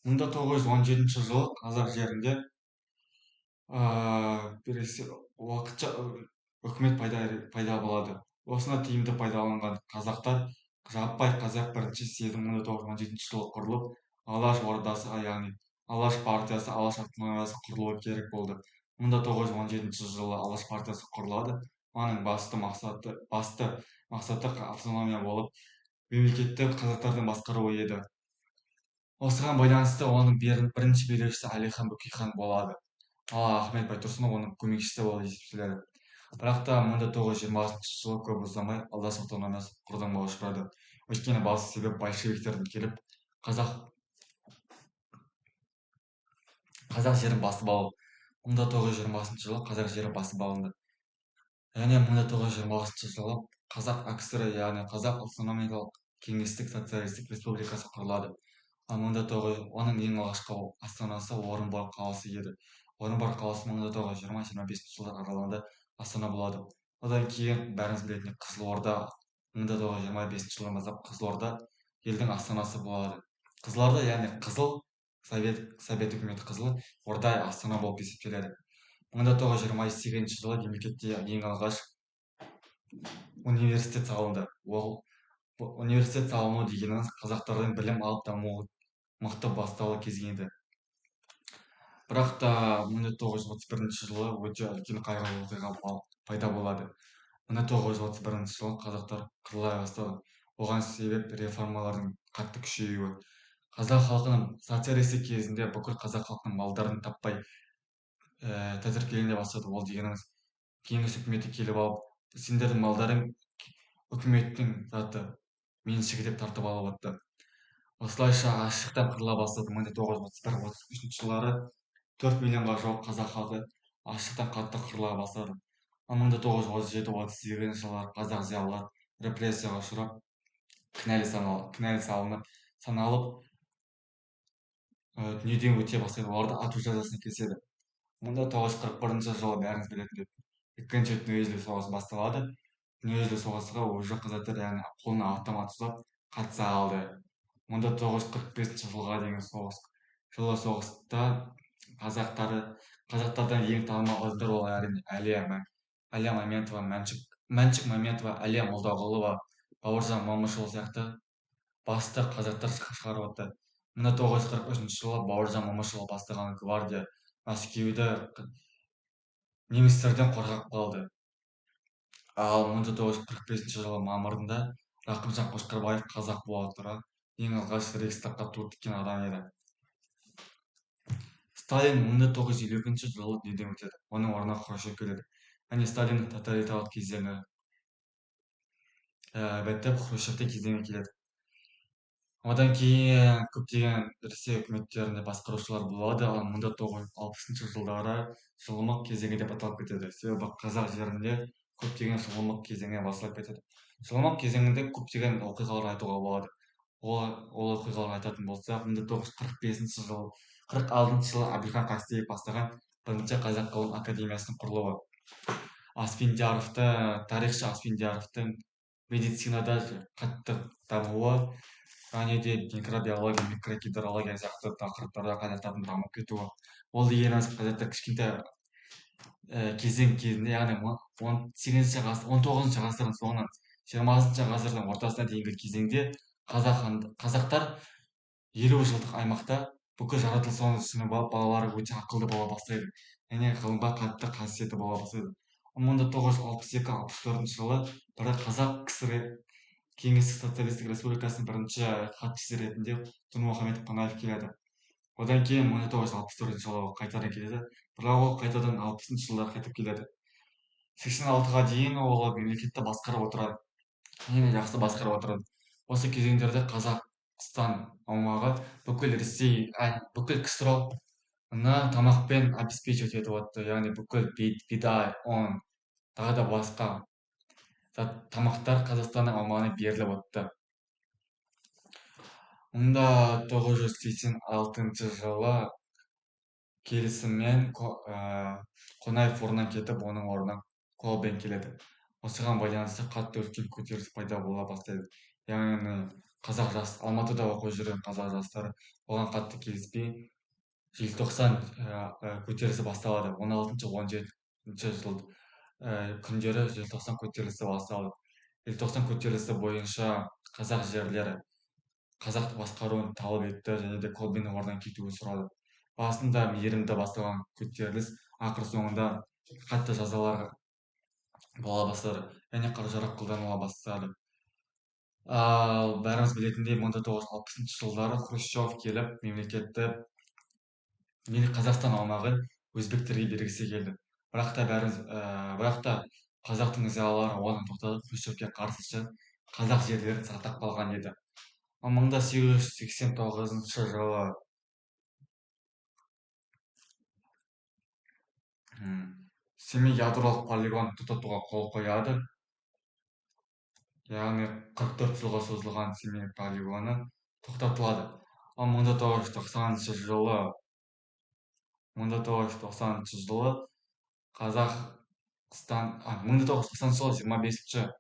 1917 жылы қазақ жерінде уақытша үкімет пайда болады. Осыны тиімді пайдаланған қазақтар жаппай қазақ бірінші съезі 1917 жылы құрылып, алаш ордасы, яғни алаш партиясы, алаш автономиясы құрылуы керек болды. 1917 жылы алаш партиясы құрылады. Оның басты мақсаты автономия болып, мемлекетті қазақтардың басқаруы еді. Осыған байланысты оның бірінші билеушісі Әлихан Бөкейхан болады. Ал Ахмет Байтұрсынов оның көмекшісі болып есептеледі. Бірақ та 1920 жылы көп ұзамай алаш автономиясы құрдымға ұшырады. Өйткені басты себеп большевиктердің келіп қазақ жерін басып алып, 1920 жылы қазақ жері басып алынды. Және 1926 жылы қазақ АКСР, яғни қазақ автономиялық кеңестік социалистік республикасы құрылады. Оның ең алғашқы астанасы Орынбор қаласы еді. Орынбор қаласы 1920-25 жылдар аралығында астана болады. Одан кейін бәріңіз білетін Қызылорда 1925 жылдан бастап Қызылорда елдің астанасы болады. Қызылорда, яғни Қызыл, Совет үкіметі Қызыл, Орда астана болып есептеледі. 1928 жылы мемлекетте ең алғаш университет салынды. Ол университет салыну дегеніміз қазақтардың білім алып дамуы мықты бастауы кезеңді. Бірақ та 1931 жылы өте үлкен қайғылы оқиға пайда болады. 1931 жылы қазақтар қырыла бастады. Оған себеп реформалардың қатты күшеюі. Қазақ халқының социалистік кезінде бүкіл қазақ халқының малдарын таппай тәжіркелене бастады. Ол дегеніміз кеңес үкіметі келіп алып, сендердің малдарың үкіметтің заты меншігі деп тартып алып отты. Осылайша аштықтан қырыла бастады. 1931-33 жылдары 4 миллионға жуық қазақ халқы аштықтан қатты қырыла бастады. 1937-38 жылдары қазақ зиялылар репрессияға ұшырап, кінәлі саналып, дүниеден өте бастайды. Оларды ату жазасына кеседі. 1941 жылы бәріңіз білетіндей екінші дүниежүзілік соғыс басталады. Дүниежүзілік соғысқа уже қазақтар, яғни қолына автомат ұстап қатыса алды. 1945 жылға дейінгі соғыста қазақтардан ең танымал адамдар ол әрине Әлия Мәметова, Мәншүк Мәметова, Әлия Молдағұлова, Бауыржан Момышұлы сияқты басты қазақтар шығарып отты. 1943 жылы Бауыржан Момышұлы бастаған гвардия Мәскеуді немістерден қорғап қалды. Ал 1945 жылы мамырында Рақымжан Қошқарбаев қазақ бола тұра ең алғаш Рейхстагқа ту тіккен адам еді. Сталин 1952 жылы дүниеден өтеді. Оның орнына Хрущев келеді. Яғни Сталиннің тоталитарлық кезеңі бітіп, Хрущевтің кезеңі келеді. Одан кейін көптеген Ресей үкіметтерінде басқарушылар болады. Ал 1960 жылдары жылымық кезеңі деп аталып кетеді. Себебі қазақ жерінде көптеген жылымық кезеңі басталып кетеді. Жылымық кезеңінде көптеген оқиғалар айтуға болады. Ол оқиғалар айтатын болсақ, 1946 жылы Әбілхан Қастеев бастаған бірінші қазақ ғылым академиясының құрылуы. Тарихшы Асфендияровтың медицинада қатты дамуы, және де микробиология, микрогидрология сияқты тақырыптарда қазақтардың дамып кетуі. Ол дегеніміз қазақтар кішкентай кезінде, яғни 19 ғасырдың соңынан 20 ғасырдың ортасына дейінгі кезеңде қазақтар 50 жылдық аймақта бүкіл жаратылысын түсініп алып, балалары өте ақылды бола бастайды. Және ғылымға қатты қасиеті бола бастайды. 1962-64 жылы қазақ КСР Кеңестік социалистік республикасының бірінші хатшысы ретінде Нұрмұхамед Қонаев келеді. Одан кейін 1964 жылы қайтадан келеді. Бірақ ол қайтадан 60 жылдар қайтып келеді. 86-ға дейін ол мемлекетті басқарып отырады. Ең жақсы басқарып отырады. Осы кезеңдерде Қазақстан аумағы бүкіл Ресей, бүкіл КСР-ны тамақпен обеспечивать етіп отты. Яғни бүкіл бидай, ұн, тағы да басқа тамақтар Қазақстанның аумағына беріліп отты. 1986 жылы келісіммен Қонаев орнынан кетіп, оның орнына Колбин келеді. Осыған байланысты қатты үлкен көтеріліс пайда бола бастайды. Яғни Алматыда оқып жүрген қазақ жастары оған қатты келіспей, желтоқсан көтерілісі басталады. 16-17 жыл күндері желтоқсан көтерілісі басталды. Желтоқсан көтерілісі бойынша қазақ жерлері қазақ басқаруын талап етті және де колбиннің орнынан кетуін сұрады. Басында мейірімді басталған көтеріліс ақыр соңында қатты жазалар бола бастады және қару-жарақ қолданыла бастады. Ал бәріміз білетіндей 1960 жылдары Хрущев келіп Қазақстан аумағын өзбектерге бергісі келді. Бірақ та қазақтың зиялылары оны тоқтатып Хрущевке қарсы шығып, қазақ жерлерін сақтап қалған еді. 1889 жылы Семей ядролық полигонын тоқтатуға қол қояды. Яғни 44 жылға созылған Семей полигоны тоқтатылады. Ал 1990 жылы Қазақстан 1990 жылы 25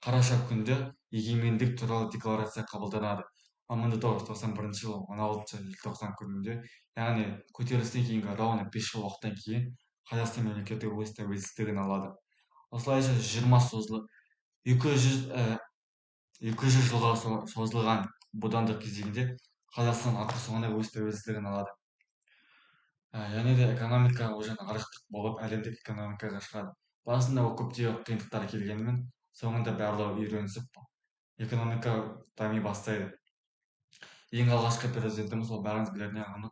қараша күнді егемендік туралы декларация қабылданады. Ал 1991 жылы 16 желтоқсан күнінде, яғни көтерілістен кейінгі ровно 5 жыл уақыттан кейін Қазақстан мемлекеті өз тәуелсіздігін алады. Осылайша 200 жылға созылған бодандық кезеңде Қазақстан ақыр соңында өз тәуелсіздігін алады. Және де экономика уже нарықтық болып, әлемдік экономикаға шығады. Басында ол көптеген қиындықтар келгенімен, соңында барлығы үйренісіп, экономика дами бастайды. Ең алғашқы президентіміз ол бәріміз білетін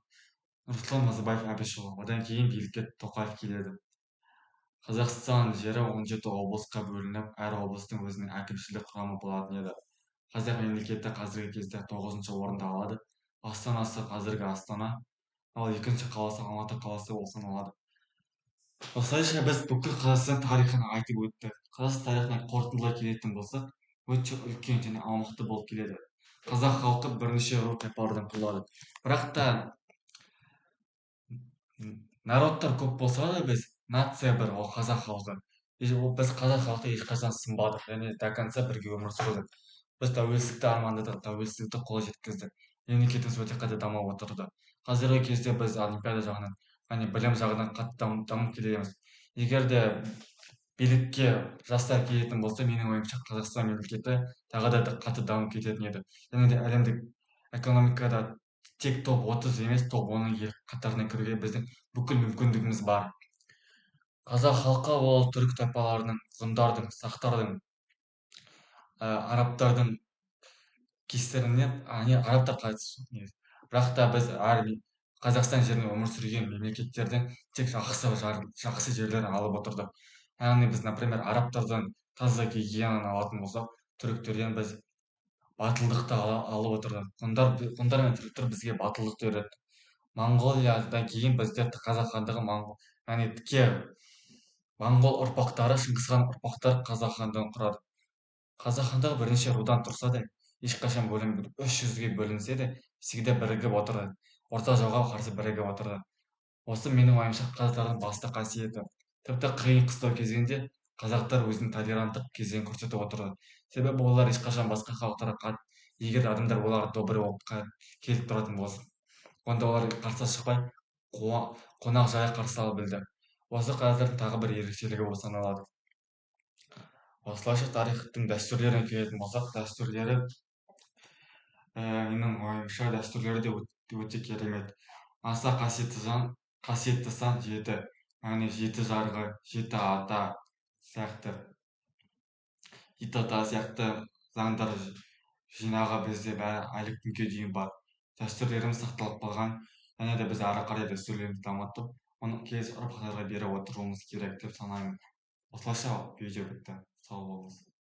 Нұрсұлтан Назарбаев Әбішұлы. Одан кейін билікке Тоқаев келеді. Қазақстан жері 17 облысқа бөлініп, әр облыстың өзінің әкімшілік құрамы болатын еді. Қазақ мемлекеті қазіргі кезде 9-шы орында алады. Астанасы қазіргі Астана, ал екінші қаласы Алматы қаласы болып саналады. Осылайша біз бүкіл Қазақстан тарихын айтып өттік. Қазақстан тарихына қорытындылай келетін болсақ, өте үлкен және аумақты болып келеді. Қазақ халқы бірнеше ру тайпалардан құралады. Бірақ та народтар көп болса да нация бір, ол қазақ халқы. Біз қазақ халқы ешқашан сынбадық және до конца бірге өмір сүрдік. Біз тәуелсіздікті армандадық, тәуелсіздікті қол жеткіздік. Мемлекетіміз өте қатты дамып отырды. Қазіргі кезде біз олимпиада жағынан, яғни білім жағынан қатты дамып келеміз. Егер де билікке жастар келетін болса, менің ойымша Қазақстан мемлекеті тағы да қатты дамып кететін еді. Және де әлемдік экономикада тек топ 30 емес, топ 10 ел қатарына кіруге біздің бүкіл мүмкіндігіміз бар. Қазақ халқы ол түрік тайпаларының, ғұндардың, сақтардың, арабтардың кесірінен, арабтар қайтыс. Бірақ та біз Қазақстан жерінде өмір сүрген мемлекеттерден тек жақсы жерлерін алып отырдық. Яғни біз, например, арабтардан таза гигиенаны алатын болсақ, түріктерден біз батылдықты алып отырдық. Ғұндар мен түріктер бізге батылдықты үйретті. Моңғолиядан кейін бізде қазақ хандығы яғни моңғол ұрпақтары, Шыңғыс хан ұрпақтары қазақ хандығын құрады. Қазақ хандығы бірнеше рудан тұрса да, ешқашан 300-ге бөлінсе де, всегда бірігіп отырды. Орта жауға қарсы бірігіп отырды. Осы менің ойымша қазақтардың басты қасиеті. Тіпті қиын қыстау кезеңде қазақтар өзінің толеранттық кезеңін көрсетіп отырды. Себебі олар ешқашан басқа халықтарға егер адамдар оларға добрый болып келіп тұратын болса, онда олар қарсы шықпай, қонақ жая қарсы ала білді. Осы қазақтардың тағы бір ерекшелігі болып саналады. Осылайша тарихтың дәстүрлеріне келетін болсақ, менің ойымша дәстүрлері де өте керемет. Аса қасиетті сан 7, яғни 7 жарғы, 7 ата сияқты заңдар жинағы бізде бәрі әлі күнге дейін бар. Дәстүрлеріміз сақталып қалған, және де біз ары қарай дәстүрлерімізді дамытып, оны келесі ұрпақтарға беріп отыруымыз керек деп санаймын. Осылайша видео бітті. Сау болыңыз.